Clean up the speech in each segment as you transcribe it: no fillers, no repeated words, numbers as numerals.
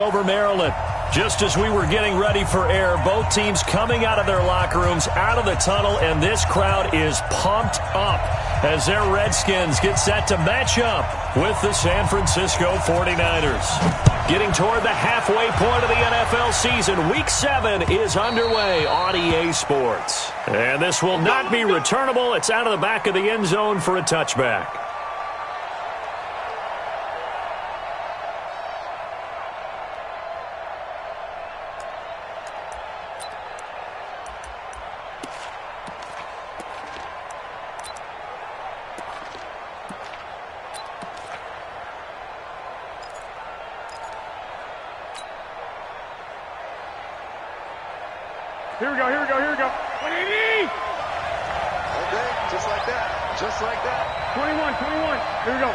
Over Maryland. Just as we were getting ready for air, both teams coming out of their locker rooms, out of the tunnel, and this crowd is pumped up as their Redskins get set to match up with the San Francisco 49ers. Getting toward the halfway point of the NFL season, Week 7 is underway on EA Sports. And this will not be returnable. It's out of the back of the end zone for a touchback. Here we go. 180! Okay, just like that. 21. Here we go.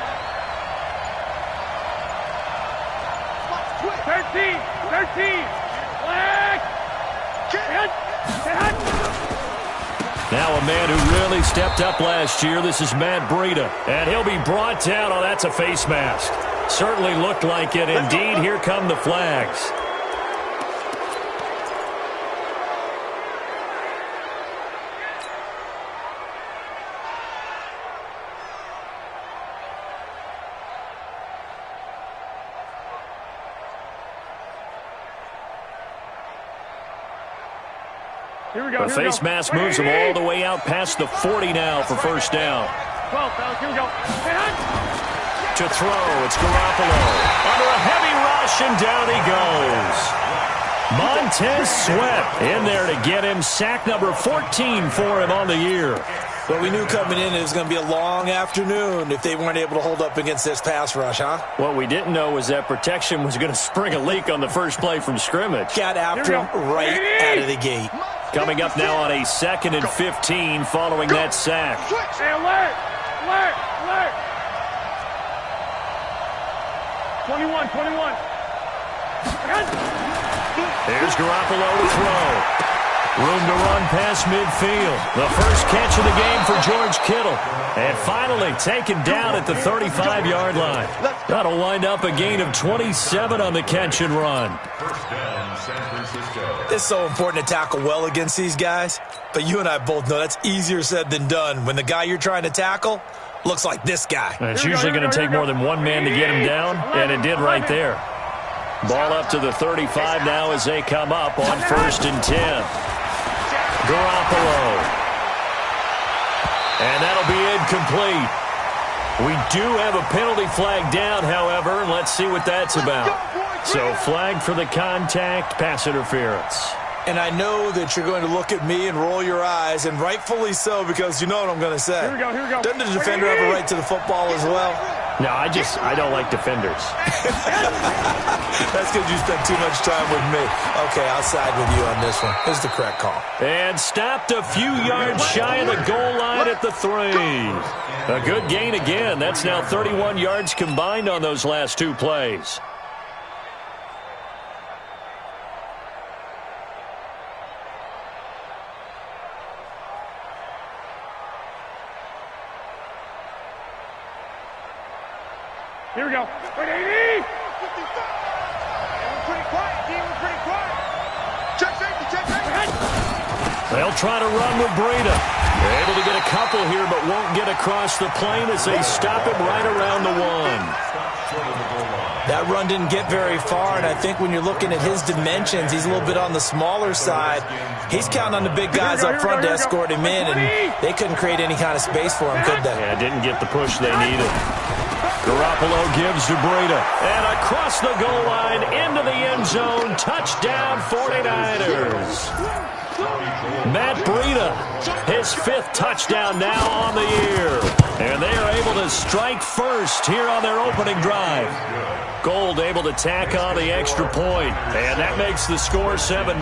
13. Flag! Now a man who really stepped up last year. This is Matt Breida. And he'll be brought down. Oh, that's a face mask. Certainly looked like it. Indeed, here come the flags. The face mask moves him all the way out past the 40 now for first down. 12, fellas, here we go. To throw, it's Garoppolo. Under a heavy rush, and down he goes. Montez Sweat in there to get him. Sack number 14 for him on the year. Well, we knew coming in it was going to be a long afternoon if they weren't able to hold up against this pass rush, huh? What we didn't know was that protection was going to spring a leak on the first play from scrimmage. Got after him right out of the gate. Coming up now on a 2nd and 15 following that sack. Hey, alert! 21. There's Garoppolo to throw. Room to run past midfield. The first catch of the game for George Kittle. And finally taken down at the 35-yard line. That'll wind up a gain of 27 on the catch and run. It's so important to tackle well against these guys. But you and I both know that's easier said than done when the guy you're trying to tackle looks like this guy. And it's usually going to take more than one man to get him down, and it did right there. Ball up to the 35 now as they come up on 1st and 10. Garoppolo. And that'll be incomplete. We do have a penalty flag down, however, and let's see what that's about. So flag for the contact, pass interference. And I know that you're going to look at me and roll your eyes, and rightfully so, because you know what I'm going to say. Here we go. Doesn't the defender have a right to the football as well? No, I don't like defenders. That's because you spent too much time with me. Okay, I'll side with you on this one. Here's the correct call. And stopped a few yards shy of the goal line at the 3. A good gain again. That's now 31 yards combined on those last 2 plays. Here we go. 180! Pretty quiet. Check safety. They'll try to run with Breida. They're able to get a couple here, but won't get across the plane as they stop him right around the 1. That run didn't get very far, and I think when you're looking at his dimensions, he's a little bit on the smaller side. He's counting on the big guys up front to escort him in, and they couldn't create any kind of space for him, could they? Yeah, didn't get the push they needed. Garoppolo gives to Breida. And across the goal line, into the end zone. Touchdown, 49ers. Matt Breida, his 5th touchdown now on the year. And they are able to strike first here on their opening drive. Gold able to tack on the extra point. And that makes the score 7-0.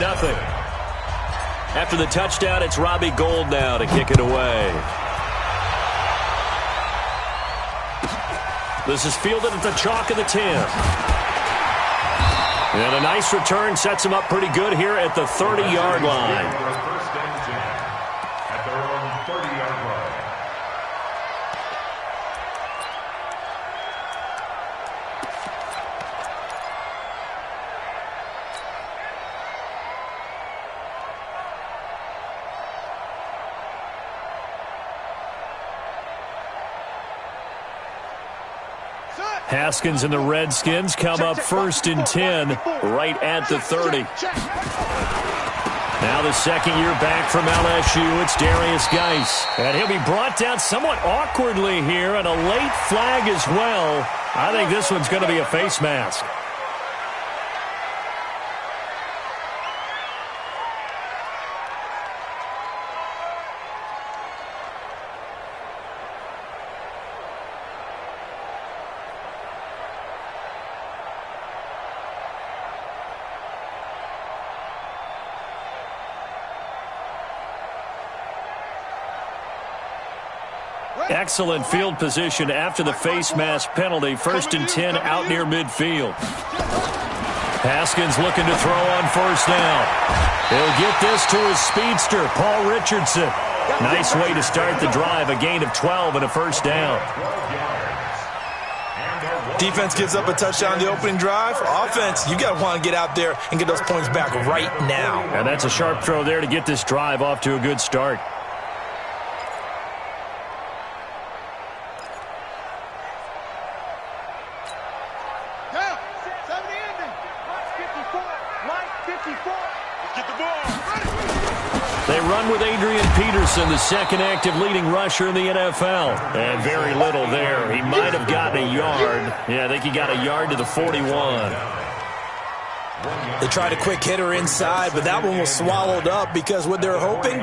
After the touchdown, it's Robbie Gould now to kick it away. This is fielded at the chalk of the 10. And a nice return sets him up pretty good here at the 30-yard line. First and 10 at their own 30-yard line. Haskins and the Redskins come up 1st and 10 right at the 30. Now the second year back from LSU, it's Darius Geis. And he'll be brought down somewhat awkwardly here, and a late flag as well. I think this one's going to be a face mask. Excellent field position after the face mask penalty. 1st and 10 out near midfield. Haskins looking to throw on 1st down. He'll get this to his speedster, Paul Richardson. Nice way to start the drive. A gain of 12 and a 1st down. Defense gives up a touchdown the opening drive. Offense, you got to want to get out there and get those points back right now. And that's a sharp throw there to get this drive off to a good start. They run with Adrian Peterson, the second active leading rusher in the NFL. And very little there. He might have gotten a yard. Yeah, I think he got a yard to the 41. They tried a quick hitter inside, but that one was swallowed up because what they're hoping,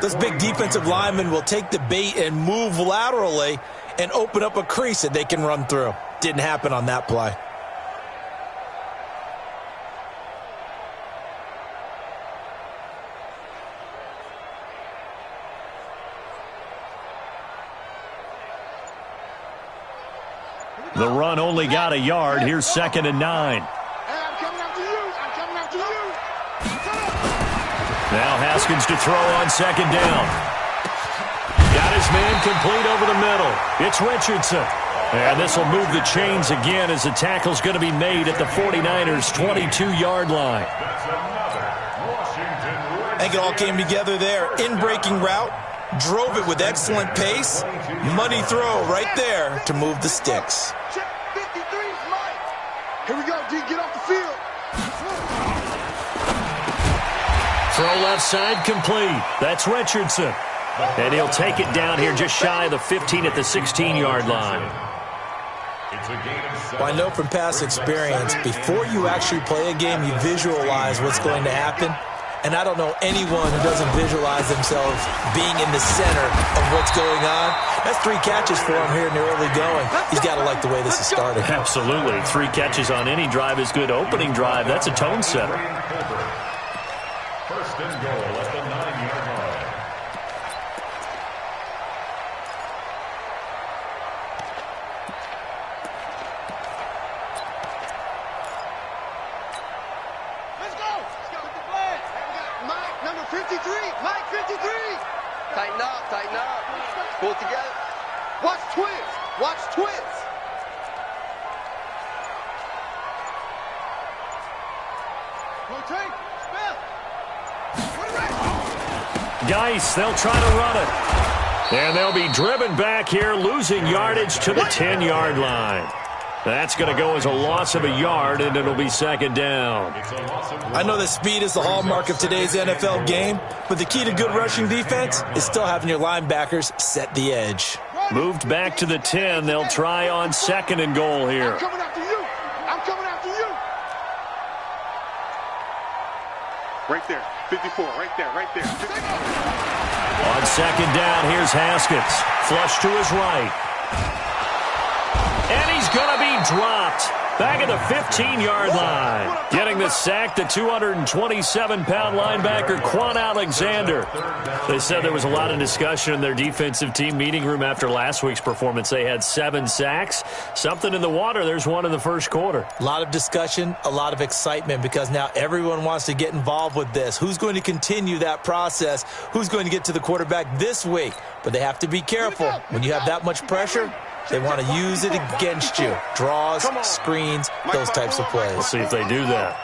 those big defensive linemen will take the bait and move laterally and open up a crease that they can run through. Didn't happen on that play. The run only got a yard. Here's 2nd and 9. I'm coming after you. I'm coming after you. Now Haskins to throw on 2nd down. Got his man complete over the middle. It's Richardson. And this will move the chains again as the tackle's going to be made at the 49ers' 22-yard line. I think it all came together there. In-breaking route. Drove it with excellent pace. Money throw right there to move the sticks. Check 53's Mike. Here we go, D. Get off the field. Throw left side complete. That's Richardson. And he'll take it down here just shy of the 15 at the 16-yard line. Well, I know from past experience, before you actually play a game, you visualize what's going to happen. And I don't know anyone who doesn't visualize themselves being in the center of what's going on. That's 3 catches for him here in the early going. He's got to like the way this is starting. Absolutely. 3 catches on any drive is good. Opening drive, that's a tone setter. 1st and goal at the 9-yard line. Let's go. Let's go with the flag. Mike, number 53. Mike, 53. Tighten up, tighten up. Pull it together. Watch twins. Watch twins. Rotate. Spell. Geis, they'll try to run it. And they'll be driven back here, losing yardage to the 10-yard line. That's going to go as a loss of a yard, and it'll be 2nd down. I know that speed is the hallmark of today's NFL game, but the key to good rushing defense is still having your linebackers set the edge. Moved back to the 10. They'll try on 2nd and goal here. I'm coming after you. I'm coming after you. Right there. 54. Right there. Right there. 54. On 2nd down, here's Haskins. Flush to his right. And he's going to be dropped back at the 15-yard line. Getting the sack, the 227-pound linebacker, Quan Alexander. They said there was a lot of discussion in their defensive team meeting room after last week's performance. They had 7 sacks. Something in the water. There's one in the first quarter. A lot of discussion, a lot of excitement, because now everyone wants to get involved with this. Who's going to continue that process? Who's going to get to the quarterback this week? But they have to be careful. When you have that much pressure, they want to use it against you. Draws, screens, those types of plays. We'll see if they do that.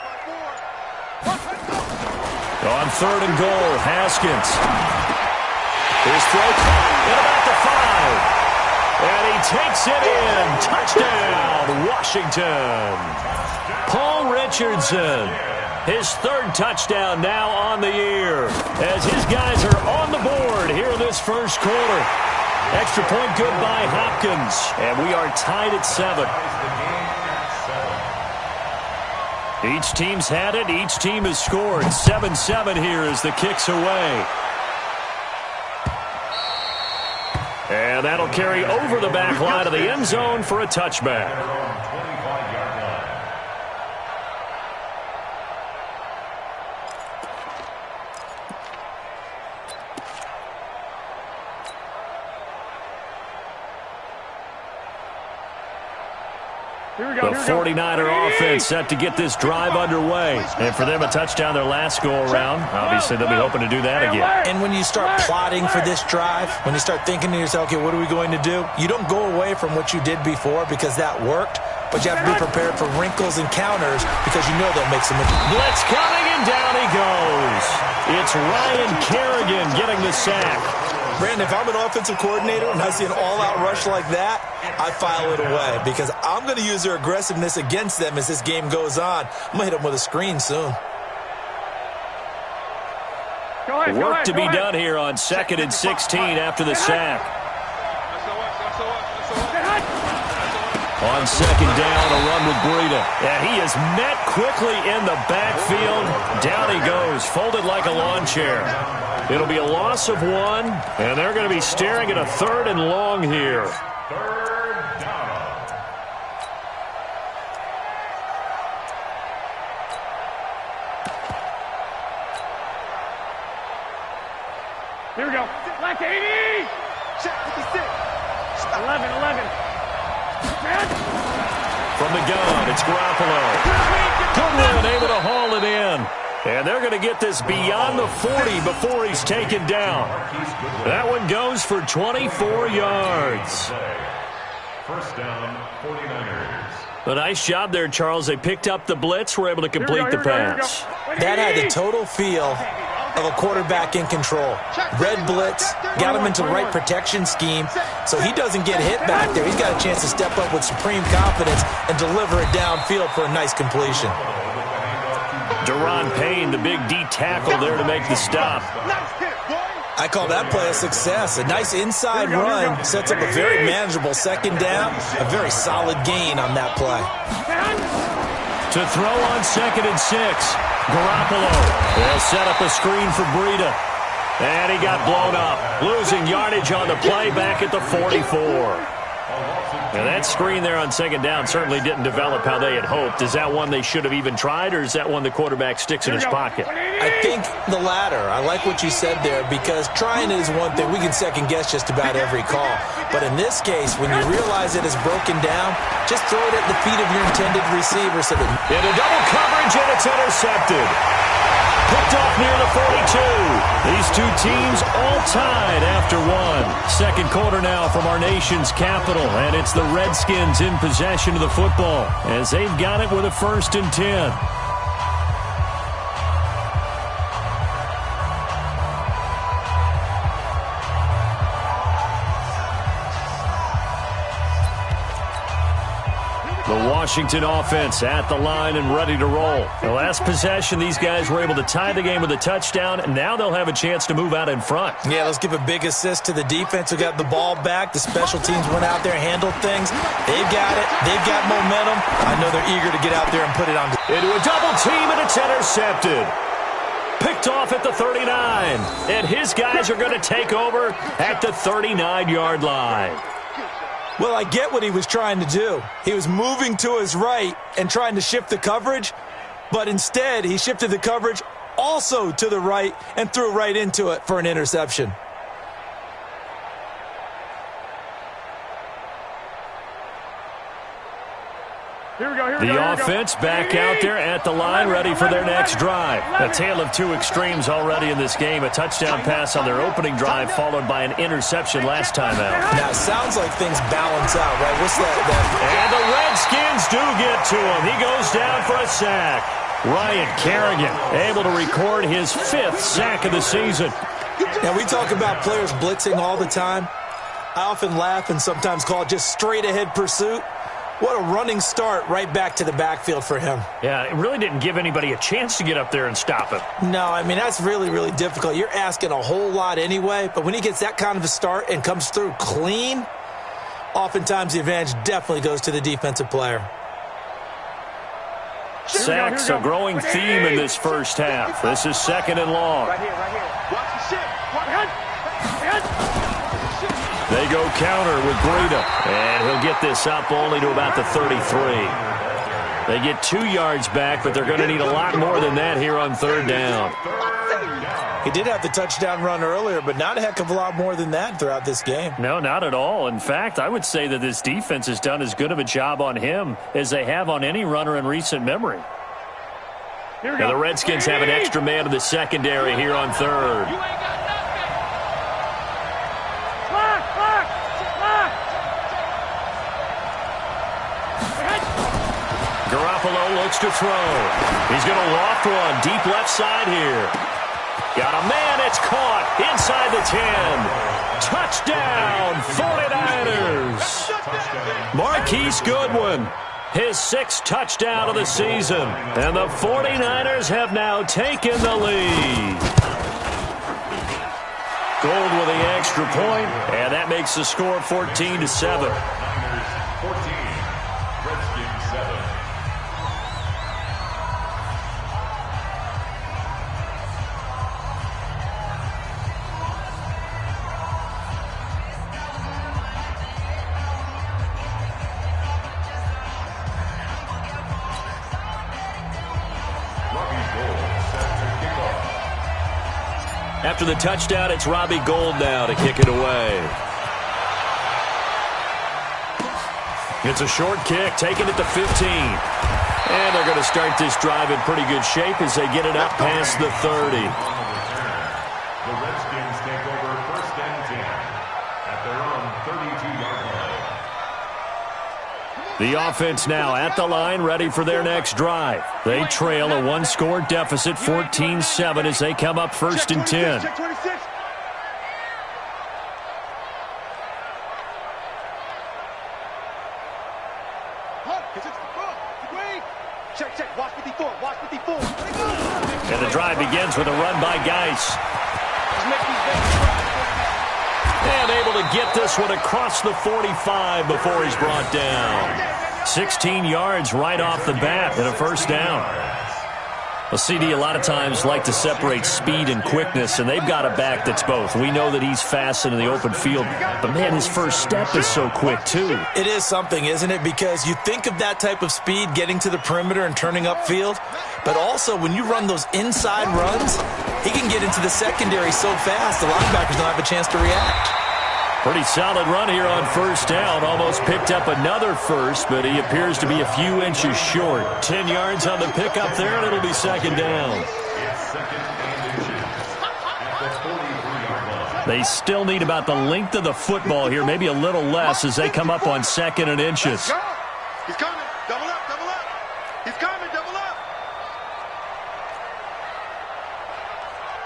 On 3rd and goal, Haskins. His throw caught at about the 5. And he takes it in. Touchdown, Washington. Paul Richardson, his third touchdown now on the year, as his guys are on the board here in this first quarter. Extra point good by Hopkins, and we are tied at 7. Each team's had it. Each team has scored. 7-7 here as the kick's away. And that'll carry over the back line of the end zone for a touchback. The 49er offense set to get this drive underway. And for them, a touchdown their last go-around. Obviously, they'll be hoping to do that again. And when you start plotting for this drive, when you start thinking to yourself, okay, what are we going to do? You don't go away from what you did before because that worked, but you have to be prepared for wrinkles and counters because you know they'll make some... Blitz coming, and down he goes. It's Ryan Kerrigan getting the sack. Brandon, if I'm an offensive coordinator and I see an all-out rush like that, I file it away because I'm going to use their aggressiveness against them as this game goes on. I'm going to hit them with a screen soon. Work to be done here on 2nd and 16 after the sack. On 2nd down, a run with Breida. And he is met quickly in the backfield. Down he goes, folded like a lawn chair. It'll be a loss of 1, and they're going to be staring at a 3rd and long here. 3rd down. Here we go. Left 80. Check 56. 11. From the gun, it's Garoppolo. Goodwin able to haul it in. And they're going to get this beyond the 40 before he's taken down. That one goes for 24 yards. First down, 49ers. A nice job there, Charles. They picked up the blitz, were able to complete the pass. That had the total feel of a quarterback in control. Red blitz, got him into the right protection scheme, so he doesn't get hit back there. He's got a chance to step up with supreme confidence and deliver it downfield for a nice completion. Deron Payne, the big D tackle there to make the stop. I call that play a success. A nice inside run sets up a very manageable 2nd down. A very solid gain on that play. To throw on 2nd and 6. Garoppolo. They'll set up a screen for Breida. And he got blown up. Losing yardage on the play back at the 44. And that screen there on 2nd down certainly didn't develop how they had hoped. Is that one they should have even tried, or is that one the quarterback sticks in his pocket? I think the latter. I like what you said there because trying is one thing. We can second-guess just about every call. But in this case, when you realize it is broken down, just throw it at the feet of your intended receiver. So that into double coverage, and it's intercepted. Picked off near the 42. These two teams all tied after 1. 2nd quarter now from our nation's capital, and it's the Redskins in possession of the football as they've got it with a 1st and 10. The Washington offense at the line and ready to roll. The last possession, these guys were able to tie the game with a touchdown, and now they'll have a chance to move out in front. Yeah, let's give a big assist to the defense who got the ball back. The special teams went out there, handled things. They've got it. They've got momentum. I know they're eager to get out there and put it on. Into a double team, and it's intercepted. Picked off at the 39. And his guys are going to take over at the 39-yard line. Well, I get what he was trying to do. He was moving to his right and trying to shift the coverage, but instead he shifted the coverage also to the right and threw right into it for an interception. The offense back out there at the line, ready for their next drive. A tale of two extremes already in this game. A touchdown pass on their opening drive, followed by an interception last time out. Now, it sounds like things balance out, right? What's that? And the Redskins do get to him. He goes down for a sack. Ryan Kerrigan able to record his 5th sack of the season. Now, we talk about players blitzing all the time. I often laugh and sometimes call it just straight-ahead pursuit. What a running start right back to the backfield for him. Yeah, it really didn't give anybody a chance to get up there and stop him. No, I mean, that's really, really difficult. You're asking a whole lot anyway, but when he gets that kind of a start and comes through clean, oftentimes the advantage definitely goes to the defensive player. Sacks, a growing theme in this first half. This is 2nd and long. Right here, right here. Watch the shit. They go counter with Breida, and he'll get this up only to about the 33. They get 2 yards back, but they're going to need a lot more than that here on 3rd down. He did have the touchdown run earlier, but not a heck of a lot more than that throughout this game. No, not at all. In fact, I would say that this defense has done as good of a job on him as they have on any runner in recent memory. Now the Redskins have an extra man in the secondary here on 3rd. Garoppolo looks to throw. He's going to loft one deep left side here. Got a man, it's caught inside the 10. Touchdown, 49ers. Marquise Goodwin, his 6th touchdown of the season. And the 49ers have now taken the lead. Gold with the extra point, and that makes the score 14-7. 14, Redskins 7. After the touchdown, it's Robbie Gould now to kick it away. It's a short kick, taking it to 15. And they're going to start this drive in pretty good shape as they get it up past the 30. The Redskins take over 1st and 10 at their own 32-yard line. The offense now at the line, ready for their next drive. They trail a 1-score deficit, 14-7, as they come up 1st and 10. Check 26. Check. Watch 54. Watch 54. And the drive begins with a run by Geis. And able to get this one across the 45 before he's brought down. 16 yards right off the bat and a 1st down. Well, CD a lot of times like to separate speed and quickness, and they've got a back that's both. We know that he's fast in the open field, but, man, his first step is so quick, too. It is something, isn't it? Because you think of that type of speed getting to the perimeter and turning upfield, but also when you run those inside runs, he can get into the secondary so fast the linebackers don't have a chance to react. Pretty solid run here on 1st down. Almost picked up another first, but he appears to be a few inches short. 10 yards on the pickup there, and it'll be 2nd down. It's 2nd and inches at the 43-yard line. They still need about the length of the football here, maybe a little less, as they come up on 2nd and inches. He's coming. Double up. He's coming. Double up.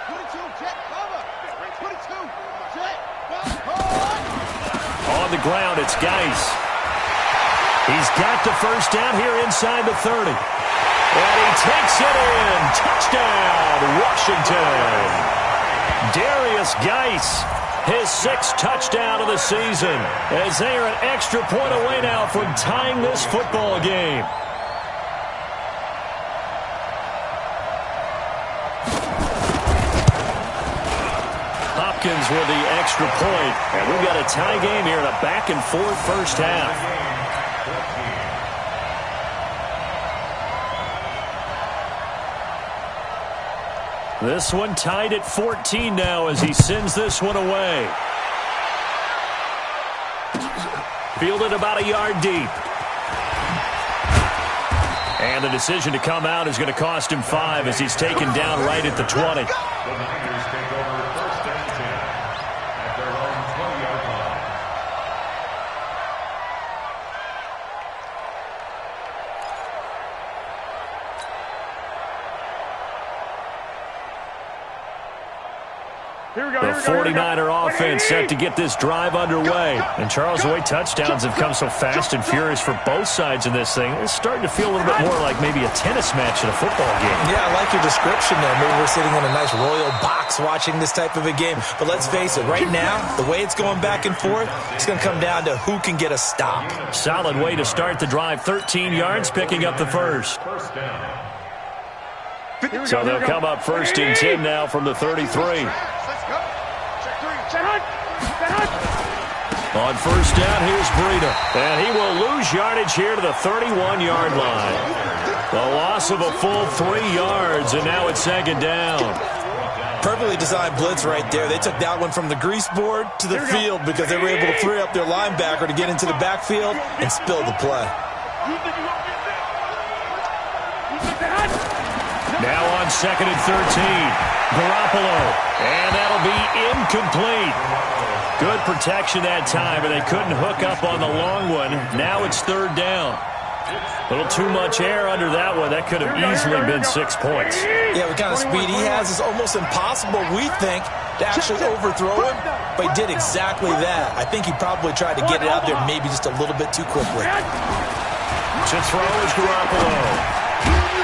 22. Check. Cover. 22. Check. On the ground, it's Geis. He's got the 1st down here inside the 30. And he takes it in. Touchdown, Washington. Darius Geis, his 6th touchdown of the season, as they are an extra point away now from tying this football game. Hopkins with the extra point, and we've got a tie game here in a back-and-forth 1st half. This one tied at 14 now as he sends this one away. Fielded about a yard deep. And the decision to come out is going to cost him 5 as he's taken down right at the 20. The Niners take over 1st and 10 at their own 20-yard line. The 49er offense set to get this drive underway. And Charles, the way touchdowns have come so fast and furious for both sides in this thing, it's starting to feel a little bit more like maybe a tennis match in a football game. Yeah, I like your description there. Maybe we're sitting in a nice royal box watching this type of a game. But let's face it, right now, the way it's going back and forth, it's going to come down to who can get a stop. Solid way to start the drive. 13 yards, picking up the first. So they'll come up first and 10 now from the 33. On first down, here's Breida. And he will lose yardage here to the 31-yard line. The loss of a full 3 yards, and now it's second down. Perfectly designed blitz right there. They took that one from the grease board to the field because they were able to free up their linebacker to get into the backfield and spill the play. Now on second and 13, Garoppolo, and that'll be incomplete. Good protection that time, but they couldn't hook up on the long one. Now it's third down. A little too much air under that one. That could have easily been 6 points. Yeah, what kind of speed he has is almost impossible, we think, to actually overthrow him, but he did exactly that. I think he probably tried to get it out there maybe just a little bit too quickly. To throw is Garoppolo.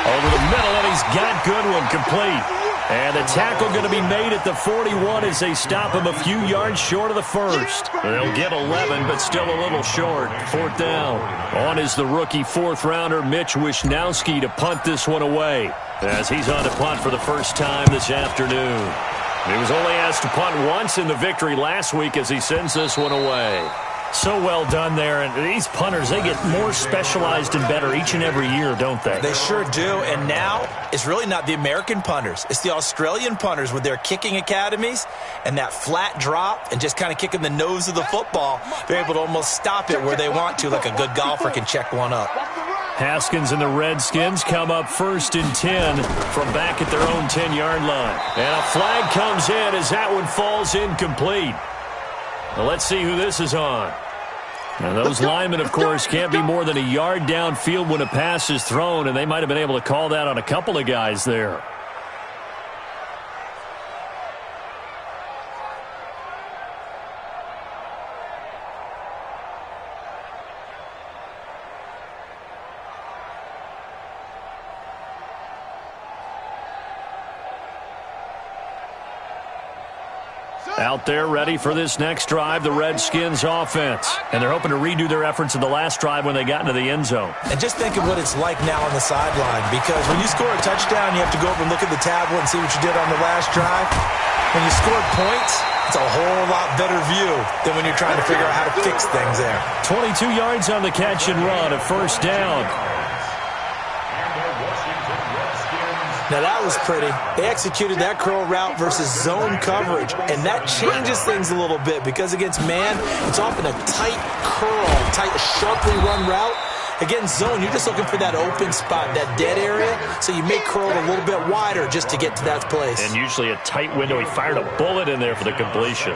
Over the middle, and he's got good one, complete. And the tackle going to be made at the 41 as they stop him a few yards short of the first. They'll get 11, but still a little short. Fourth down. On is the rookie fourth-rounder Mitch Wishnowsky to punt this one away, as he's on to punt for the first time this afternoon. He was only asked to punt once in the victory last week as he sends this one away. So well done there, and these punters, they get more specialized and better each and every year, don't they? They sure do, and now it's really not the American punters. It's the Australian punters with their kicking academies and that flat drop and just kind of kicking the nose of the football. They're able to almost stop it where they want to, like a good golfer can check one up. Haskins and the Redskins come up first and 10 from back at their own 10-yard line. And a flag comes in as that one falls incomplete. Well, let's see who this is on. Now, those linemen, of course, can't be more than a yard downfield when a pass is thrown, and they might have been able to call that on a couple of guys there. Out there ready for this next drive, the Redskins offense. And they're hoping to redo their efforts in the last drive when they got into the end zone. And just think of what it's like now on the sideline, because when you score a touchdown, you have to go over and look at the tablet and see what you did on the last drive. When you scored points, it's a whole lot better view than when you're trying to figure out how to fix things there. 22 yards on the catch and run, a first down. Now that was pretty. They executed that curl route versus zone coverage, and that changes things a little bit because against man, it's often a tight curl, tight, sharply run route. Against zone, you're just looking for that open spot, that dead area, so you may curl it a little bit wider just to get to that place. And usually a tight window. He fired a bullet in there for the completion.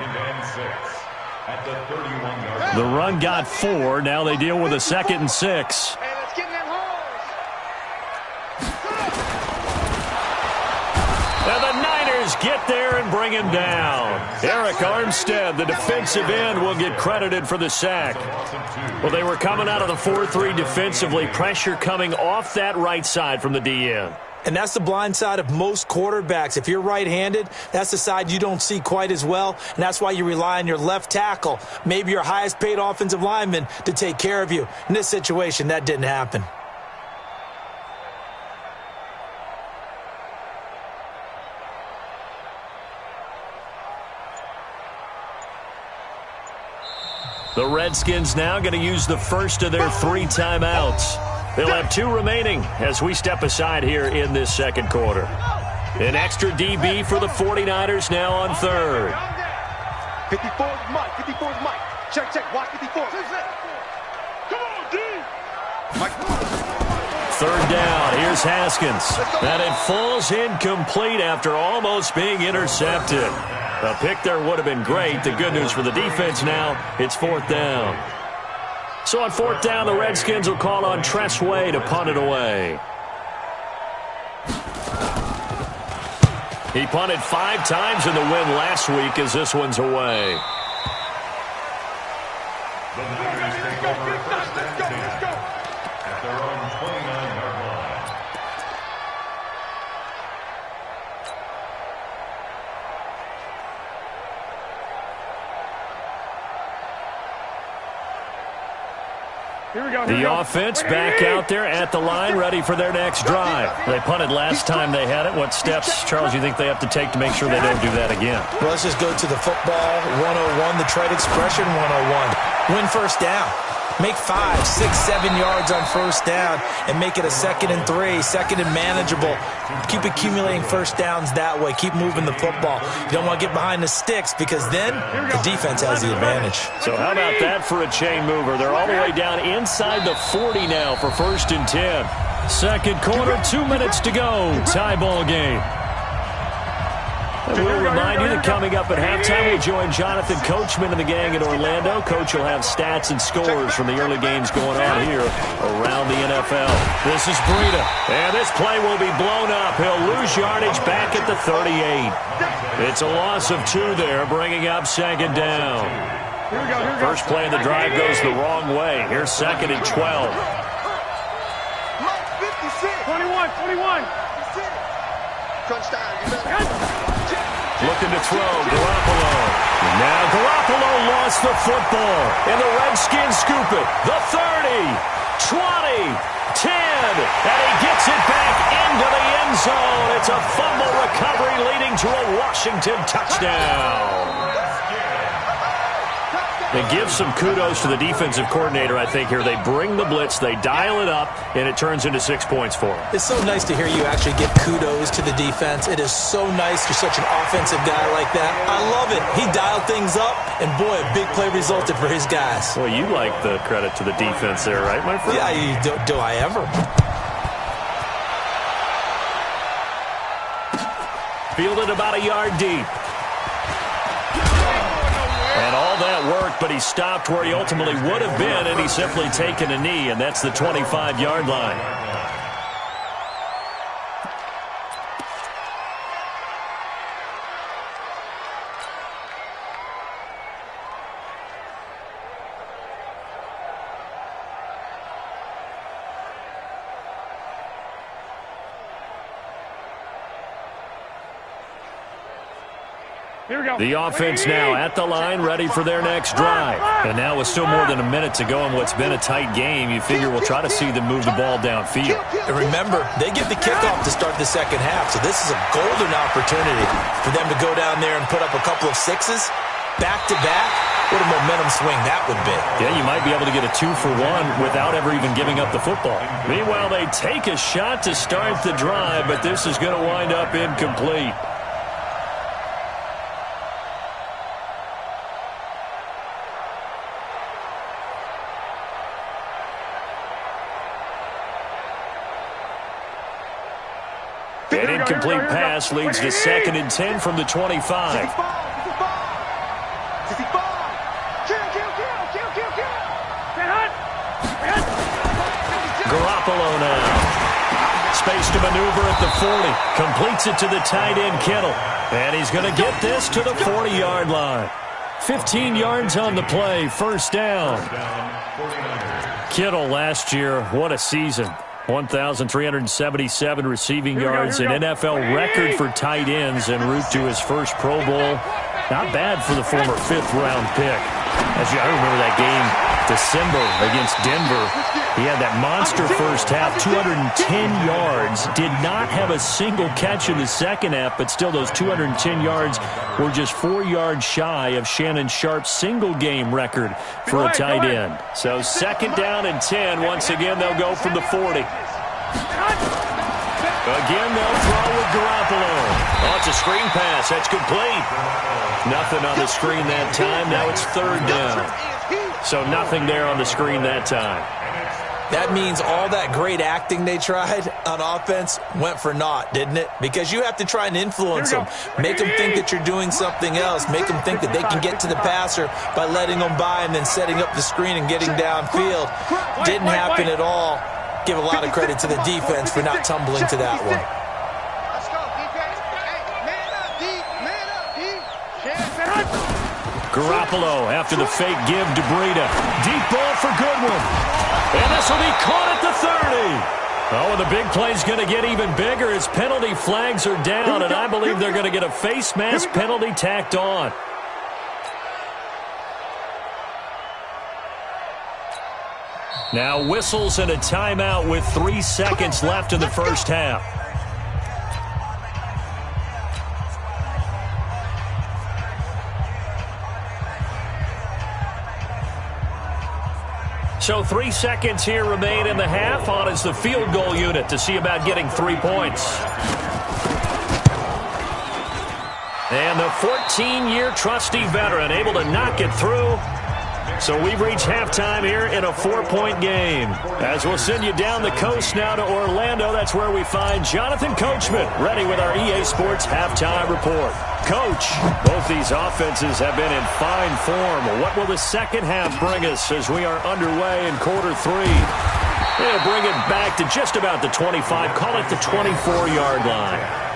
The run got 4. Now they deal with a 2nd and 6. And the Niners get there and bring him down. Eric Armstead, the defensive end, will get credited for the sack. Well, they were coming out of the 4-3 defensively. Pressure coming off that right side from the DN. And that's the blind side of most quarterbacks. If you're right-handed, that's the side you don't see quite as well, and that's why you rely on your left tackle, maybe your highest-paid offensive lineman, to take care of you. In this situation, that didn't happen. The Redskins now going to use the first of their 3 timeouts. They'll have 2 remaining as we step aside here in this second quarter. An extra DB for the 49ers now on third. 54 is Mike. 54 is Mike. Check, check. Watch 54. Come on, D. Mike. Third down. Here's Haskins. And it falls incomplete after almost being intercepted. A pick there would have been great. The good news for the defense now, it's 4th down. So on 4th down, the Redskins will call on Tress Way to punt it away. He punted 5 times in the win last week as this one's away. The Niners take over first and 10 at their own 29-yard line. The offense back out there at the line, ready for their next drive. They punted last time they had it. What steps, Charles, you think they have to take to make sure they don't do that again? Well, let's just go to the football 101, the trade expression 101. Win first down. Make 5, 6, 7 yards on first down and make it a 2nd and 3, 2nd and manageable. Keep accumulating first downs that way. Keep moving the football. You don't want to get behind the sticks because then the defense has the advantage. So how about that for a chain mover? They're all the way down inside the 40 now for 1st and 10. Second quarter, 2 minutes to go. Tie ball game. And we'll remind you that coming up at halftime, we'll join Jonathan Coachman and the gang in Orlando. Coach will have stats and scores from the early games going on here around the NFL. This is Breida, and this play will be blown up. He'll lose yardage back at the 38. It's a loss of 2 there, bringing up 2nd down. First play of the drive goes the wrong way. Here's 2nd and 12. 21. Crunch time. You better. Looking to throw, Garoppolo. Now Garoppolo lost the football, and the Redskins scoop it. The 30, 20, 10, and he gets it back into the end zone. It's a fumble recovery leading to a Washington touchdown. It gives some kudos to the defensive coordinator, I think, here. They bring the blitz, they dial it up, and it turns into 6 points for them. It's so nice to hear you actually give kudos to the defense. It is so nice. You're such an offensive guy like that. I love it. He dialed things up, and boy, a big play resulted for his guys. Well, you like the credit to the defense there, right, my friend? Yeah, do I ever? Fielded about a yard deep. And all that worked, but he stopped where he ultimately would have been, and he's simply taken a knee, and that's the 25-yard line. The offense now at the line, ready for their next drive. And now with still more than a minute to go in what's been a tight game, you figure we'll try to see them move the ball downfield. And remember, they get the kickoff to start the second half, so this is a golden opportunity for them to go down there and put up a couple of 6s back-to-back. What a momentum swing that would be. Yeah, you might be able to get a 2-for-1 without ever even giving up the football. Meanwhile, they take a shot to start the drive, but this is going to wind up incomplete. An incomplete pass leads to 2nd and 10 from the 25. Garoppolo now. Space to maneuver at the 40. Completes it to the tight end, Kittle. And he's going to get this to the 40-yard line. 15 yards on the play. First down. Kittle last year, what a season. 1,377 receiving yards, an NFL record for tight ends en route to his first Pro Bowl. Not bad for the former 5th-round pick. I remember that game, December against Denver. He had that monster first half, 210 yards. Did not have a single catch in the second half, but still those 210 yards were just 4 yards shy of Shannon Sharp's single-game record for a tight end. So 2nd down and 10. Once again, they'll go from the 40. Again, they'll throw with Garoppolo. Oh, it's a screen pass. That's complete. Nothing on the screen that time. Now it's 3rd down. So nothing there on the screen that time. That means all that great acting they tried on offense went for naught, didn't it? Because you have to try and influence them. Make them think that you're doing something else. Make them think that they can get to the passer by letting them by and then setting up the screen and getting downfield. Didn't happen at all. Give a lot of credit to the defense for not tumbling to that one. Let's go, defense. Hey, man, Garoppolo after the fake give to Breida. Deep ball for Goodwin. And this will be caught at the 30. Oh, and the big play's going to get even bigger as penalty flags are down, and I believe they're going to get a face mask penalty tacked on. Now whistles and a timeout with 3 seconds left in the first half. So 3 seconds here remain in the half. On is the field goal unit to see about getting 3 points. And the 14-year trusty veteran able to knock it through. So we've reached halftime here in a 4-point game. As we'll send you down the coast now to Orlando, that's where we find Jonathan Coachman ready with our EA Sports Halftime Report. Coach, both these offenses have been in fine form. What will the second half bring us as we are underway in quarter 3? They'll bring it back to just about the 25, call it the 24-yard line.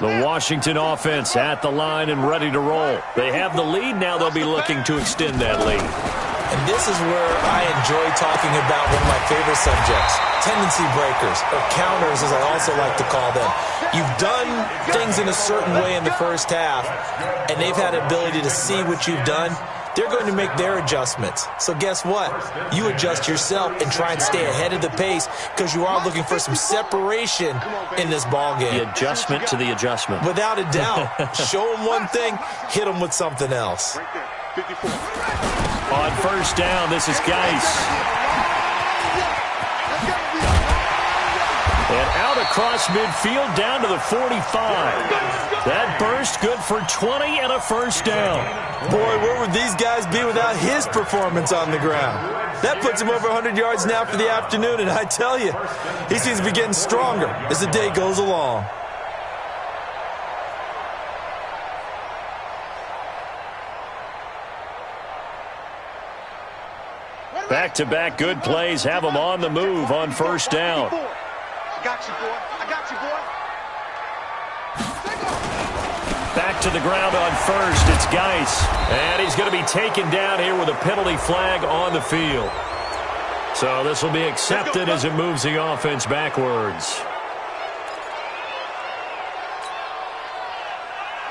The Washington offense at the line and ready to roll. They have the lead. Now they'll be looking to extend that lead. And this is where I enjoy talking about one of my favorite subjects, tendency breakers, or counters as I also like to call them. You've done things in a certain way in the first half, and they've had the ability to see what you've done. They're going to make their adjustments. So guess what? You adjust yourself and try and stay ahead of the pace because you are looking for some separation in this ball game. The adjustment to the adjustment. Without a doubt. Show them one thing, hit them with something else. On first down, this is Geis. And out across midfield down to the 45. That burst good for 20 and a first down. Boy, where would these guys be without his performance on the ground? That puts him over 100 yards now for the afternoon, and I tell you, he seems to be getting stronger as the day goes along. Back-to-back good plays have them on the move on first down. I got you, boy. I got you, boy. Back to the ground on first. It's Geis. And he's going to be taken down here with a penalty flag on the field. So this will be accepted as it moves the offense backwards.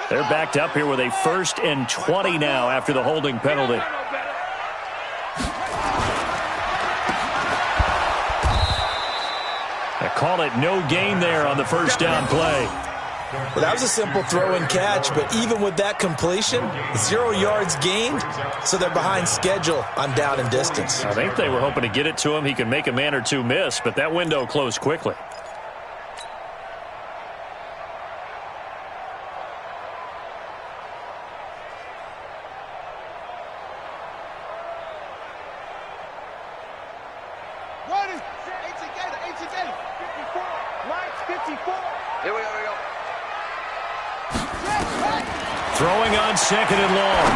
They're backed up here with a 1st and 20 now after the holding penalty. They call it no gain there on the first down play. Well, that was a simple throw and catch, but even with that completion, 0 yards gained, so they're behind schedule on down and distance. I think they were hoping to get it to him. He could make a man or two miss, but that window closed quickly. Throwing on 2nd and long.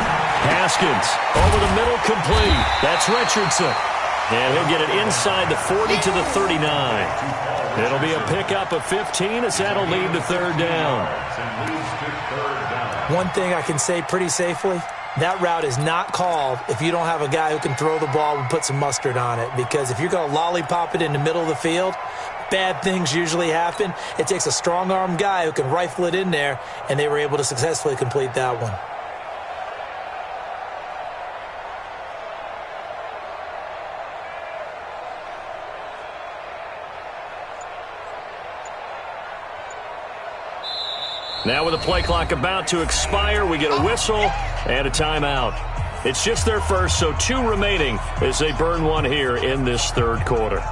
Haskins over the middle, complete. That's Richardson. And he'll get it inside the 40 to the 39. It'll be a pickup of 15 as that'll lead to 3rd down. One thing I can say pretty safely, that route is not called if you don't have a guy who can throw the ball and put some mustard on it. Because if you're going to lollipop it in the middle of the field, bad things usually happen. It takes a strong-arm guy who can rifle it in there, and they were able to successfully complete that one. Now with the play clock about to expire, we get a whistle and a timeout. It's just their first, so 2 remaining as they burn one here in this 3rd quarter.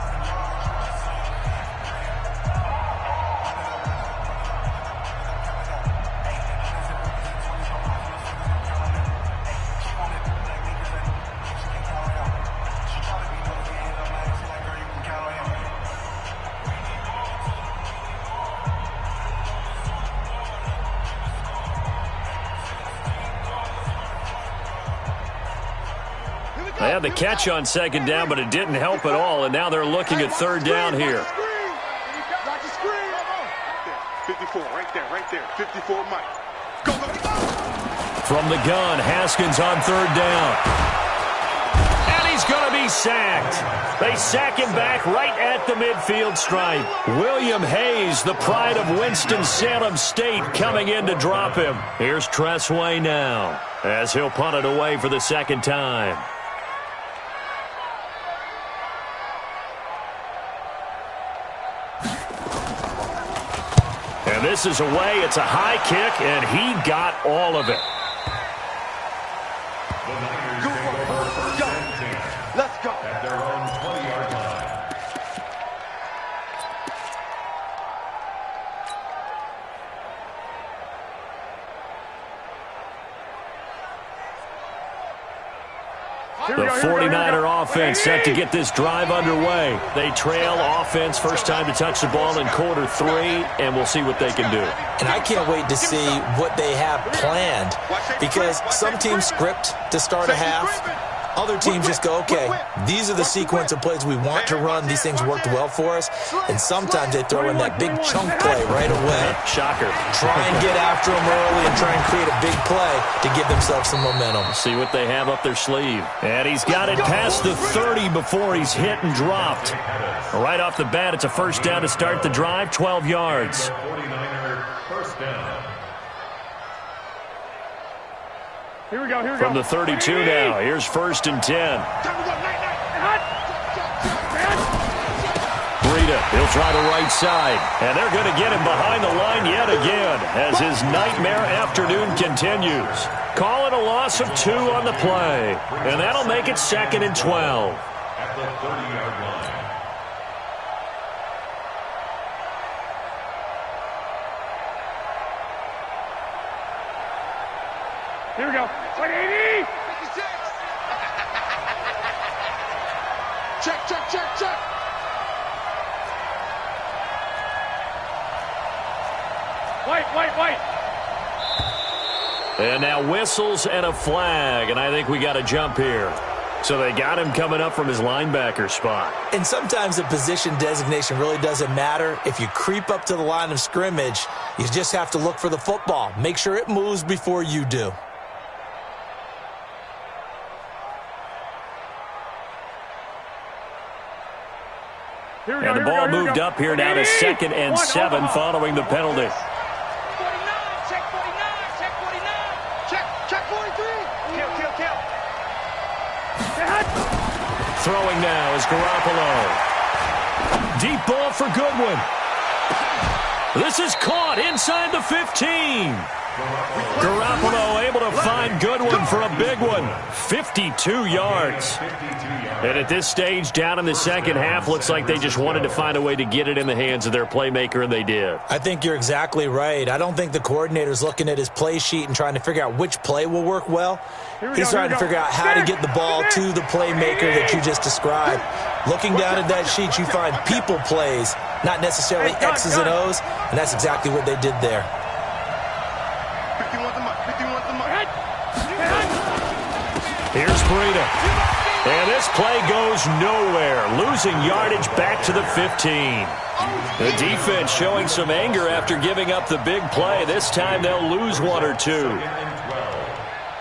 had the catch on second down, but it didn't help at all, and now they're looking at third down here. Watch the screen. 54, right there. 54, Mike. Go. From the gun, Haskins on third down. And he's going to be sacked. They sack him back right at the midfield stripe. William Hayes, the pride of Winston-Salem State, coming in to drop him. Here's Tressway now, as he'll punt it away for the second time. And this is away. It's a high kick, and he got all of it. Let's go. At their own 20-yard line. The 49er offense set to get this drive underway. They trail offense first time to touch the ball in quarter 3, and we'll see what they can do. And I can't wait to see what they have planned, because some teams script to start a half. Other teams just go, okay, these are the sequence of plays we want to run. These things worked well for us. And sometimes they throw in that big chunk play right away. Shocker. Try and get after them early and try and create a big play to give themselves some momentum. See what they have up their sleeve. And he's got it past the 30 before he's hit and dropped. Right off the bat, it's a first down to start the drive, 12 yards. 49er first down. Here we go. From the 32 now, here's first and 10. Breida, he'll try the right side. And they're going to get him behind the line yet again as his nightmare afternoon continues. Call it a loss of 2 on the play. And that'll make it second and 12. At the 30-yard line. Here we go. 180. 56. Check. White. And now whistles and a flag, and I think we got a jump here. So they got him coming up from his linebacker spot. And sometimes the position designation really doesn't matter. If you creep up to the line of scrimmage, you just have to look for the football. Make sure it moves before you do. And the ball moved up here now to second and 7 following the penalty. 49. Check 49. Check 43. Kill. Throwing now is Garoppolo. Deep ball for Goodwin. This is caught inside the 15. Garoppolo able to find Goodwin for a big one. 52 yards. And at this stage, down in the second half, looks like they just wanted to find a way to get it in the hands of their playmaker, and they did. I think you're exactly right. I don't think the coordinator's looking at his play sheet and trying to figure out which play will work well. He's trying to figure out how to get the ball to the playmaker that you just described. Looking down at that sheet, you find people plays, not necessarily X's and O's, and that's exactly what they did there. 51 the mark. Here's Breida. And this play goes nowhere, losing yardage back to the 15. The defense showing some anger after giving up the big play. This time they'll lose 1 or 2. Second and 12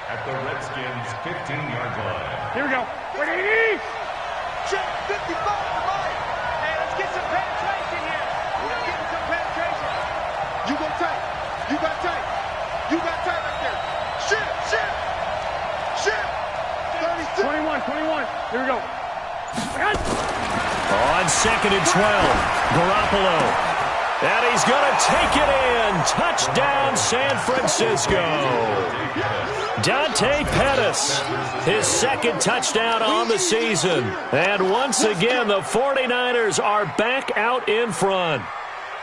at the Redskins' 15-yard line. Here we go. 180. Check 55 right. Hey, let's get some penetration here. We're getting some penetration. You go tight. You got tight right there. Shift. 21. Here we go. On second and 12, Garoppolo. And he's going to take it in. Touchdown, San Francisco. Dante Pettis, his second touchdown on the season. And once again, the 49ers are back out in front.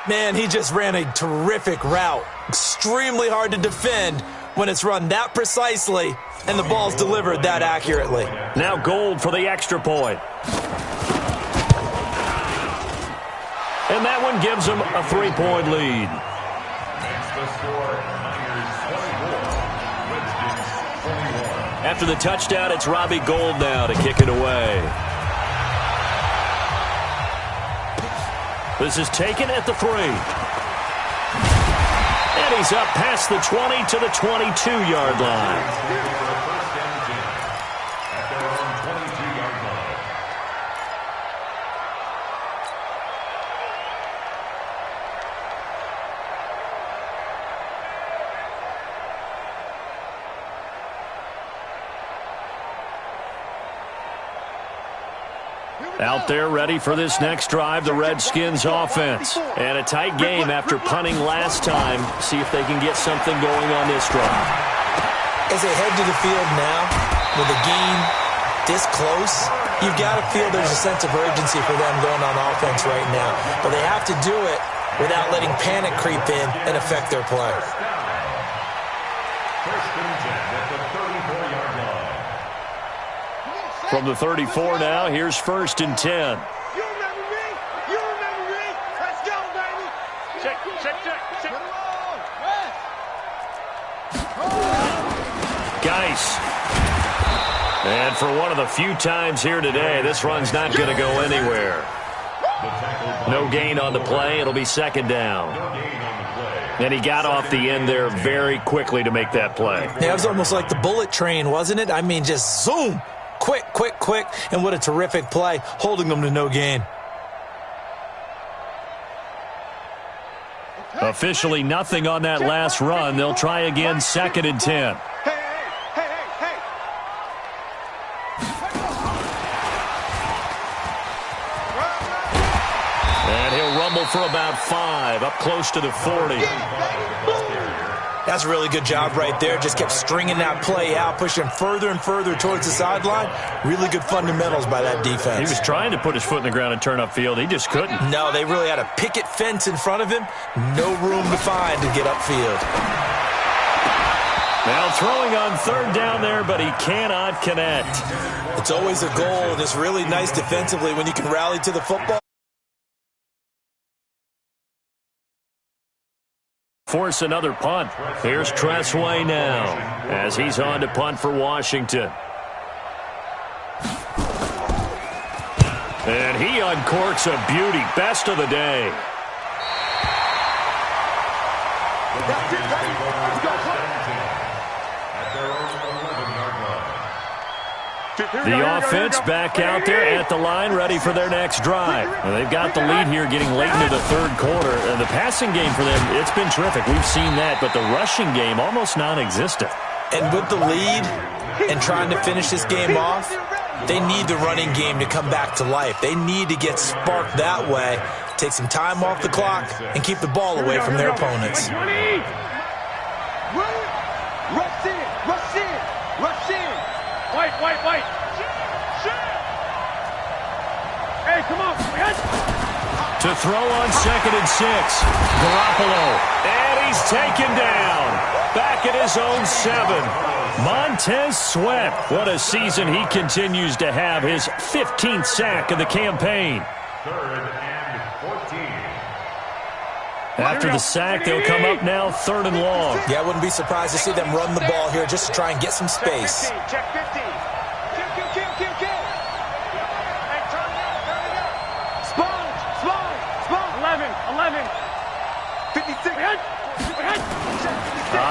Man, he just ran a terrific route. Extremely hard to defend when it's run that precisely and the ball's delivered that accurately. Now Gold for the extra point. And that one gives them a 3-point lead. That's the score. Niners 24, Redskins 21. After the touchdown, it's Robbie Gould now to kick it away. This is taken at the 3. And he's up past the 20 to the 22-yard line. Out there ready for this next drive, the Redskins offense. And a tight game after punting last time. See if they can get something going on this drive. As they head to the field now, with a game this close, you've got to feel there's a sense of urgency for them going on offense right now. But they have to do it without letting panic creep in and affect their play. First and 10 at the 34-yard line. From the 34 now, here's first and 10. You remember me? You remember me? Let's go, baby. Check. Geis. And for one of the few times here today, this run's not going to go anywhere. No gain on the play. It'll be second down. And he got off the end there very quickly to make that play. Yeah, it was almost like the bullet train, wasn't it? I mean, just zoom. Quick. And what a terrific play, holding them to no gain. Officially nothing on that last run. They'll try again, second and 10. Hey. And he'll rumble for about 5, up close to the 40. That's a really good job right there. Just kept stringing that play out, pushing further and further towards the sideline. Really good fundamentals by that defense. He was trying to put his foot in the ground and turn upfield. He just couldn't. No, they really had a picket fence in front of him. No room to find to get upfield. Now throwing on third down there, but he cannot connect. It's always a goal, and it's really nice defensively when you can rally to the football. Force another punt. Here's Tressway now as he's on to punt for Washington. And he uncorks a beauty. Best of the day. The offense back out there at the line, ready for their next drive. And they've got the lead here getting late into the third quarter. And the passing game for them, it's been terrific. We've seen that, but the rushing game almost non-existent. And with the lead and trying to finish this game off, they need the running game to come back to life. They need to get sparked that way, take some time off the clock, and keep the ball away from their opponents. Rush in. White. Hey, come on. To throw on second and 6. Garoppolo. And he's taken down. Back at his own 7. Montez Sweat. What a season he continues to have. His 15th sack of the campaign. Third and 14. After the sack, they'll come up now third and long. Yeah, I wouldn't be surprised to see them run the ball here just to try and get some space. Check 50. Kill. Hey, turn it up. Sponge. 11. 56.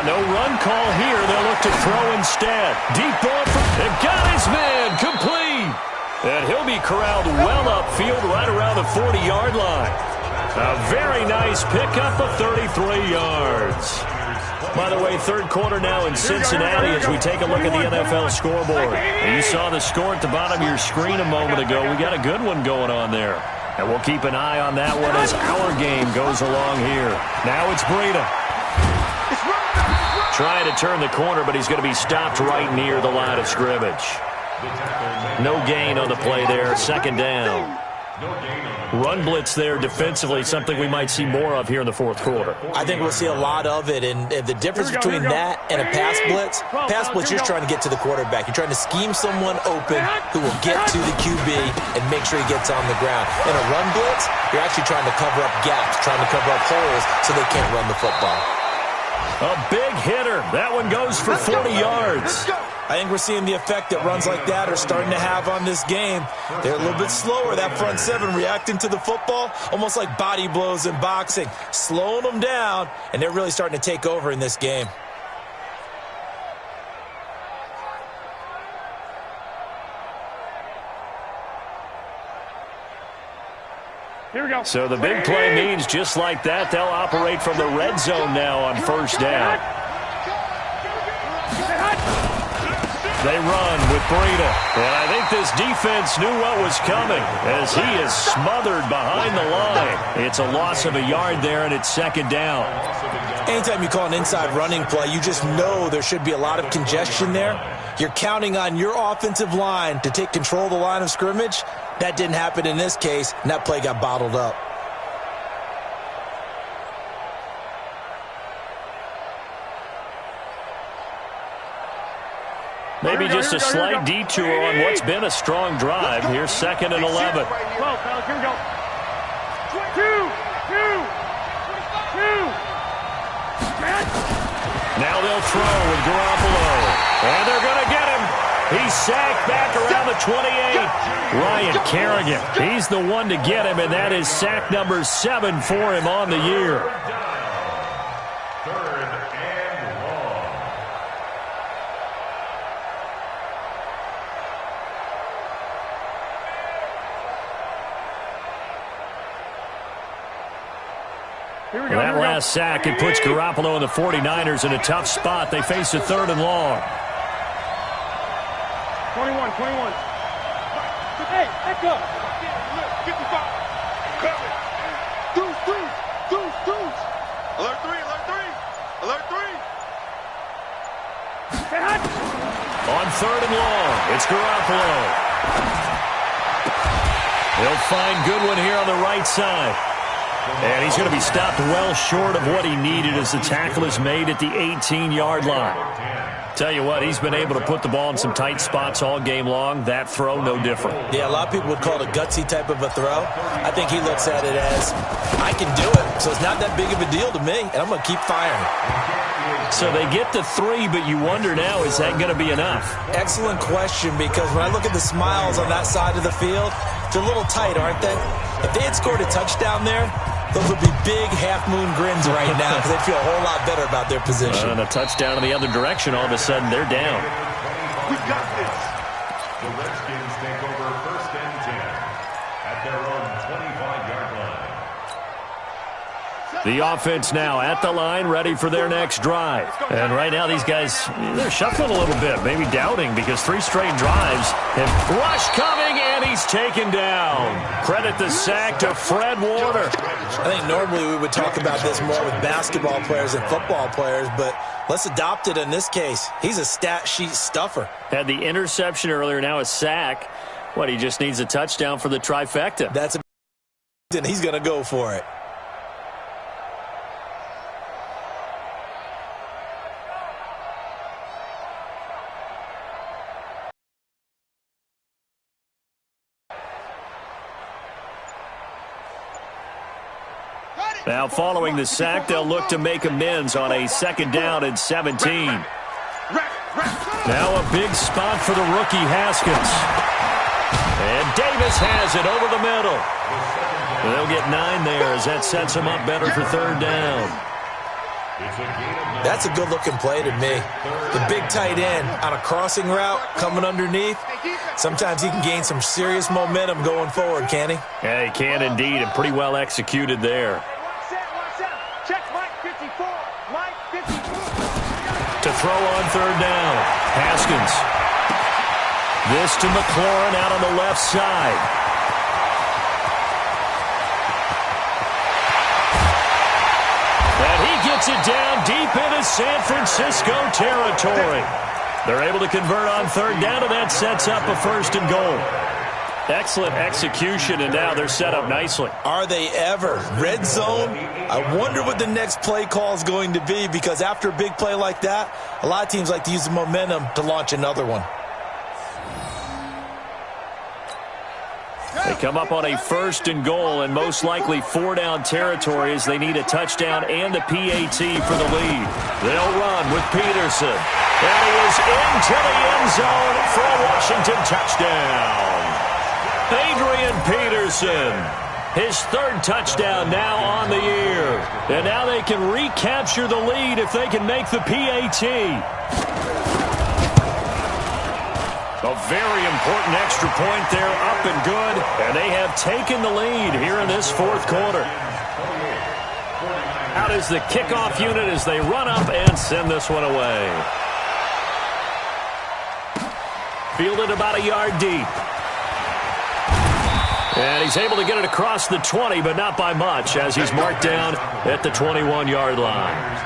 No run call here. They'll look to throw instead. Deep ball. They've got his man complete. And he'll be corralled well upfield right around the 40-yard line. A very nice pickup of 33 yards. By the way, third quarter now in Cincinnati as we take a look at the NFL scoreboard. And you saw the score at the bottom of your screen a moment ago. We got a good one going on there. And we'll keep an eye on that one as our game goes along here. Now it's Breida. Trying to turn the corner, but he's going to be stopped right near the line of scrimmage. No gain on the play there. Second down. Run blitz there defensively, something we might see more of here in the fourth quarter. I think we'll see a lot of it, and the difference between that and a pass blitz, you're just trying to get to the quarterback. You're trying to scheme someone open who will get to the QB and make sure he gets on the ground. In a run blitz, you're actually trying to cover up gaps, trying to cover up holes so they can't run the football. A big hitter. That one goes for 40 yards. I think we're seeing the effect that runs like that are starting to have on this game. They're a little bit slower, that front seven, reacting to the football, almost like body blows in boxing, slowing them down, and they're really starting to take over in this game. Here we go. So the big play means just like that, they'll operate from the red zone now on first down. They run with Breida. And I think this defense knew what was coming as he is smothered behind the line. It's a loss of a yard there, and it's second down. Anytime you call an inside running play, you just know there should be a lot of congestion there. You're counting on your offensive line to take control of the line of scrimmage. That didn't happen in this case, and that play got bottled up. Maybe just a slight detour on what's been a strong drive. Here's 2nd and 11. Well, fellas, here we go. 2. Now they'll throw with Garoppolo. And they're going to get him. He's sacked back around the 28. Ryan Kerrigan, he's the one to get him, and that is sack number 7 for him on the year. That last sack, it puts Garoppolo and the 49ers in a tough spot. They face a 3rd and long. 21. Hey, back up. 55. Coming. Deuce. Alert 3. On 3rd and long, it's Garoppolo. He'll find Goodwin here on the right side. And he's going to be stopped well short of what he needed as the tackle is made at the 18-yard line. Tell you what, he's been able to put the ball in some tight spots all game long. That throw, no different. Yeah, a lot of people would call it a gutsy type of a throw. I think he looks at it as, I can do it, so it's not that big of a deal to me, and I'm going to keep firing. So they get to 3, but you wonder now, is that going to be enough? Excellent question, because when I look at the smiles on that side of the field, they're a little tight, aren't they? If they had scored a touchdown there, those would be big half-moon grins right now because they'd feel a whole lot better about their position. And a touchdown in the other direction, all of a sudden, they're down. We got this. The Redskins take over 1st and 10 at their own 25-yard line. The offense now at the line, ready for their next drive. And right now, these guys, they're shuffling a little bit, maybe doubting, because 3 straight drives. And rush coming, and he's taken down. Credit the sack to Fred Warner. I think normally we would talk about this more with basketball players and football players, but let's adopt it in this case. He's a stat sheet stuffer. Had the interception earlier, now a sack. What, he just needs a touchdown for the trifecta. That's a and he's going to go for it. Now, following the sack, they'll look to make amends on a 2nd down and 17. Now a big spot for the rookie Haskins. And Davis has it over the middle. They'll get 9 there as that sets them up better for 3rd down. That's a good-looking play to me. The big tight end on a crossing route coming underneath. Sometimes he can gain some serious momentum going forward, can he? Yeah, he can indeed, and pretty well executed there. To throw on 3rd down. Haskins. This to McLaurin out on the left side. And he gets it down deep into San Francisco territory. They're able to convert on 3rd down, and that sets up a 1st and goal. Excellent execution, and now they're set up nicely. Are they ever? Red zone? I wonder what the next play call is going to be, because after a big play like that, a lot of teams like to use the momentum to launch another one. They come up on a 1st and goal and most likely 4-down territory as they need a touchdown and the PAT for the lead. They'll run with Peterson. And he is into the end zone for a Washington touchdown. Adrian Peterson, his 3rd touchdown now on the year. And now they can recapture the lead if they can make the PAT. A very important extra point there, up and good. And they have taken the lead here in this 4th quarter. Out is the kickoff unit as they run up and send this one away. Fielded about a yard deep. And he's able to get it across the 20, but not by much, as he's marked down at the 21-yard line.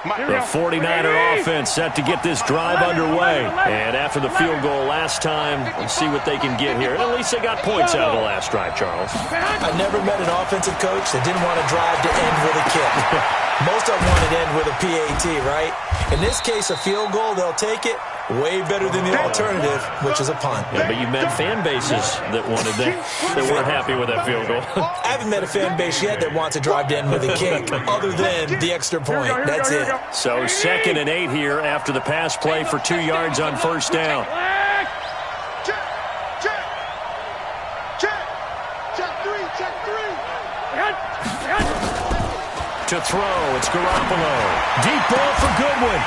The 49er offense set to get this drive underway. And after the field goal last time, let's see what they can get here. And at least they got points out of the last drive, Charles. I never met an offensive coach that didn't want to drive to end with a kick. Most of them want to end with a PAT, right? In this case, a field goal, they'll take it. Way better than the alternative, which is a punt. Yeah, but you met fan bases that wanted that weren't happy with that field goal. I haven't met a fan base yet that wants to drive to end with a kick, other than the extra point. That's it. So 2nd and 8 here after the pass play for 2 yards on 1st down. To throw, it's Garoppolo. Deep ball for Goodwin.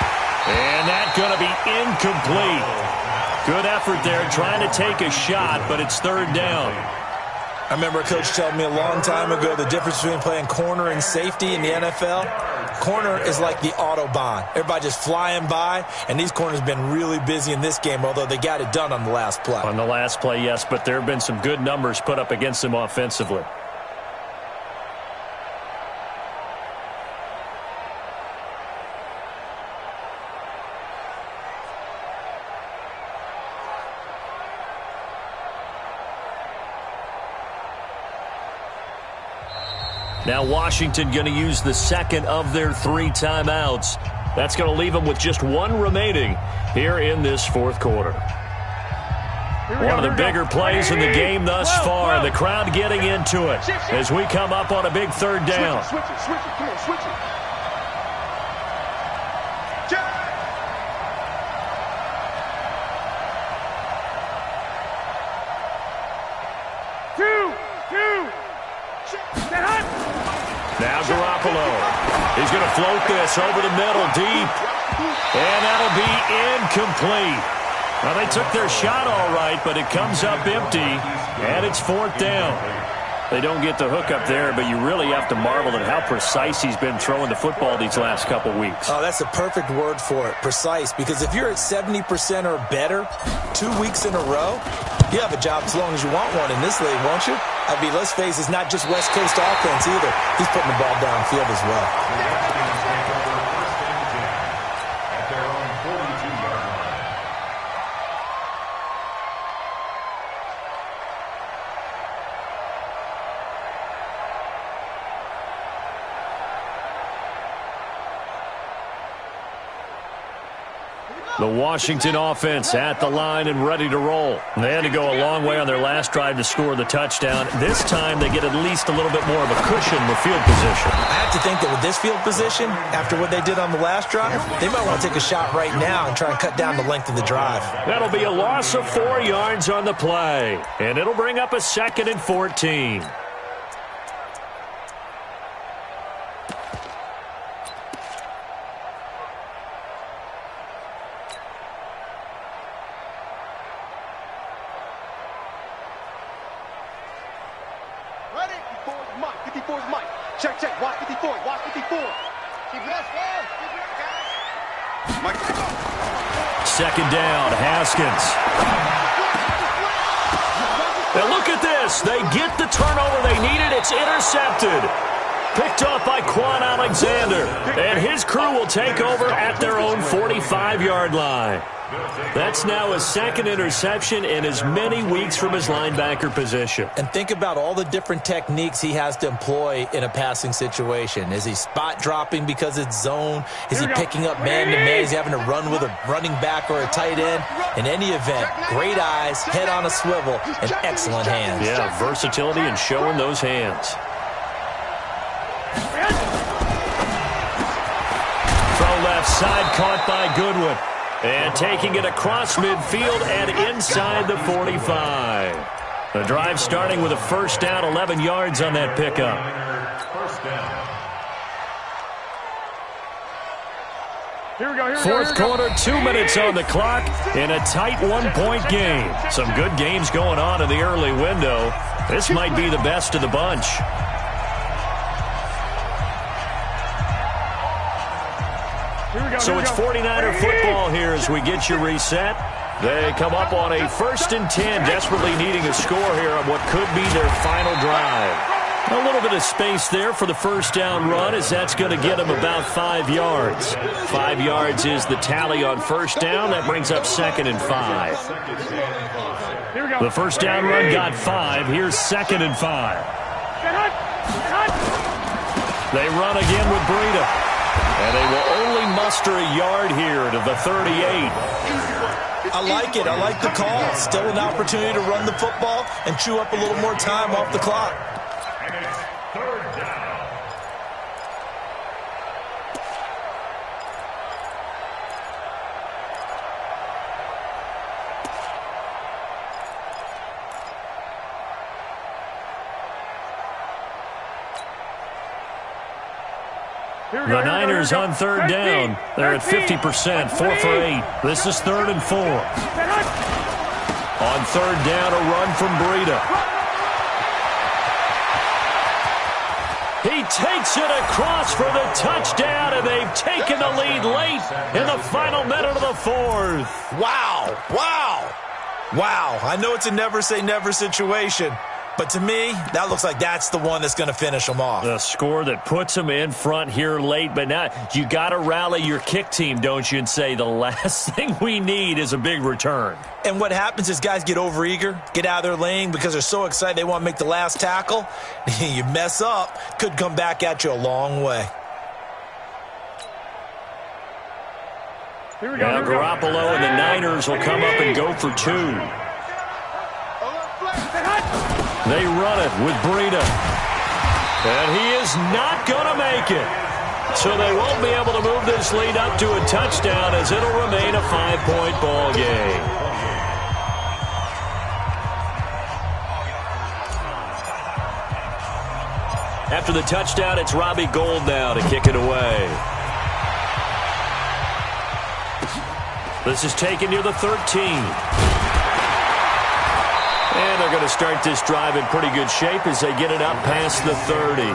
And that's going to be incomplete. Good effort there trying to take a shot, but it's 3rd down. I remember a coach telling me a long time ago the difference between playing corner and safety in the NFL. Corner is like the Autobahn. Everybody just flying by, and these corners have been really busy in this game, although they got it done on the last play. On the last play, yes, but there have been some good numbers put up against them offensively. Now Washington going to use the 2nd of their 3 timeouts. That's going to leave them with just 1 remaining here in this 4th quarter. One of the bigger plays in the game thus far. The crowd getting into it as we come up on a big 3rd down. Switch it. Come on, switch it. Now Garoppolo. He's going to float this over the middle deep. And that'll be incomplete. Now, they took their shot all right, but it comes up empty. And it's 4th down. They don't get the hook up there, but you really have to marvel at how precise he's been throwing the football these last couple weeks. Oh, that's the perfect word for it, precise. Because if you're at 70% or better 2 weeks in a row, you have a job as long as you want one in this league, won't you? I mean, let's face it, it's not just West Coast offense either. He's putting the ball downfield as well. The Washington offense at the line and ready to roll. They had to go a long way on their last drive to score the touchdown. This time they get at least a little bit more of a cushion with field position. I have to think that with this field position, after what they did on the last drive, they might want to take a shot right now and try and cut down the length of the drive. That'll be a loss of 4 yards on the play. And it'll bring up a 2nd and 14. Check. Watch 54. Watch 54. Keep it up, Mike. 2nd down, Haskins. Now look at this. They get the turnover they needed. It's intercepted. picked off by Quan Alexander. And his crew will take over at their own 45-yard line. That's now his second interception in as many weeks from his linebacker position. And think about all the different techniques he has to employ in a passing situation. Is he spot dropping because it's zone? Is he picking up man-to-man? Is he having to run with a running back or a tight end? In any event, great eyes, head on a swivel, and excellent hands. Yeah, versatility and showing those hands. Throw left side, caught by Goodwin. And taking it across midfield and inside the 45. The drive starting with a first down, 11 yards on that pickup. First down. Here we go, Fourth quarter, 2 minutes on the clock in a tight one-point game. Some good games going on in the early window. This might be the best of the bunch. So it's 49er football here as we get you reset. They come up on a 1st and 10, desperately needing a score here on what could be their final drive. A little bit of space there for the first down run, as that's going to get them about 5 yards. 5 yards is the tally on first down. That brings up 2nd and 5. The first down run got 5. Here's 2nd and 5. They run again with Breida. And they will only muster a yard here to the 38. I like it. I like the call. Still an opportunity to run the football and chew up a little more time off the clock. And it's 3rd down. The Niners on 3rd down. They're at 50%, 4 for 8. This is 3rd and 4. On 3rd down, a run from Breida. He takes it across for the touchdown, and they've taken the lead late in the final minute of the 4th. Wow. Wow. Wow. I know it's a never-say-never situation, but to me, that looks like that's the one that's going to finish them off. The score that puts them in front here late, but now you got to rally your kick team, don't you, and say the last thing we need is a big return. And what happens is guys get overeager, get out of their lane because they're so excited they want to make the last tackle. You mess up, could come back at you a long way. Now Garoppolo and the Niners will come up and go for 2. They run it with Breida. And he is not going to make it. So they won't be able to move this lead up to a touchdown as it'll remain a 5-point ball game. After the touchdown, it's Robbie Gould now to kick it away. This is taken near the 13. And they're going to start this drive in pretty good shape as they get it up past the 30.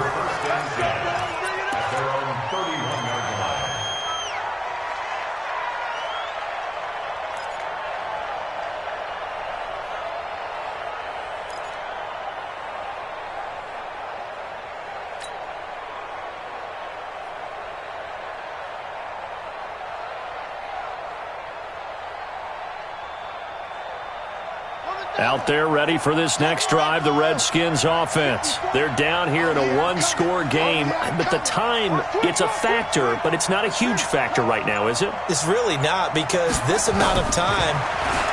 Out there ready for this next drive, the Redskins offense. They're down here in a one-score game, but the time, it's a factor, but it's not a huge factor right now, is it? It's really not, because this amount of time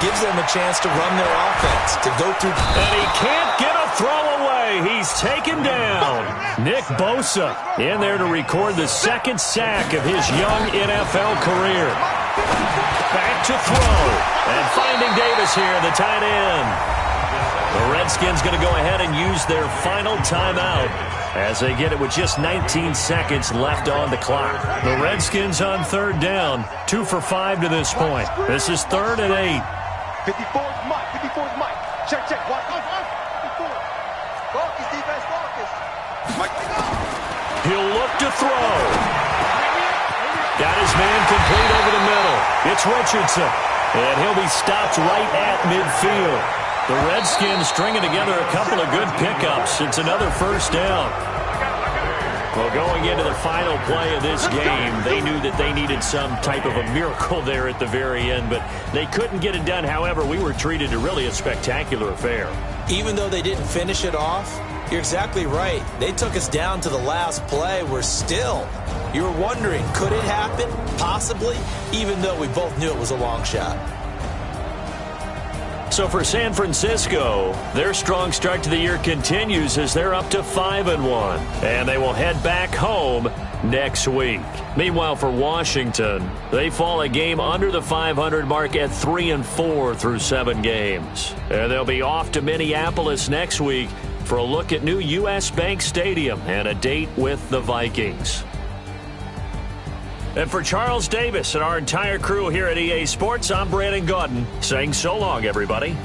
gives them a chance to run their offense, to go through. And he can't get a throw away. He's taken down. Nick Bosa in there to record the second sack of his young NFL career. Back to throw. And finding Davis here, the tight end. The Redskins going to go ahead and use their final timeout as they get it with just 19 seconds left on the clock. The Redskins on 3rd down, 2 for 5 to this point. This is 3rd and 8. 54's Mike. 54's Mike. Check. Watch. 54. Focus, defense, focus. Mike. He'll look to throw. Got his man complete over the middle. It's Richardson. And he'll be stopped right at midfield. The Redskins stringing together a couple of good pickups. It's another first down. Well, going into the final play of this game, they knew that they needed some type of a miracle there at the very end, but they couldn't get it done. However, we were treated to really a spectacular affair. Even though they didn't finish it off, you're exactly right. They took us down to the last play. You were wondering, could it happen? Possibly, even though we both knew it was a long shot. So for San Francisco, their strong start to the year continues as they're up to 5-1, and they will head back home next week. Meanwhile, for Washington, they fall a game under the 500 mark at 3-4 through 7 games. And they'll be off to Minneapolis next week for a look at new U.S. Bank Stadium and a date with the Vikings. And for Charles Davis and our entire crew here at EA Sports, I'm Brandon Gaudin saying so long, everybody.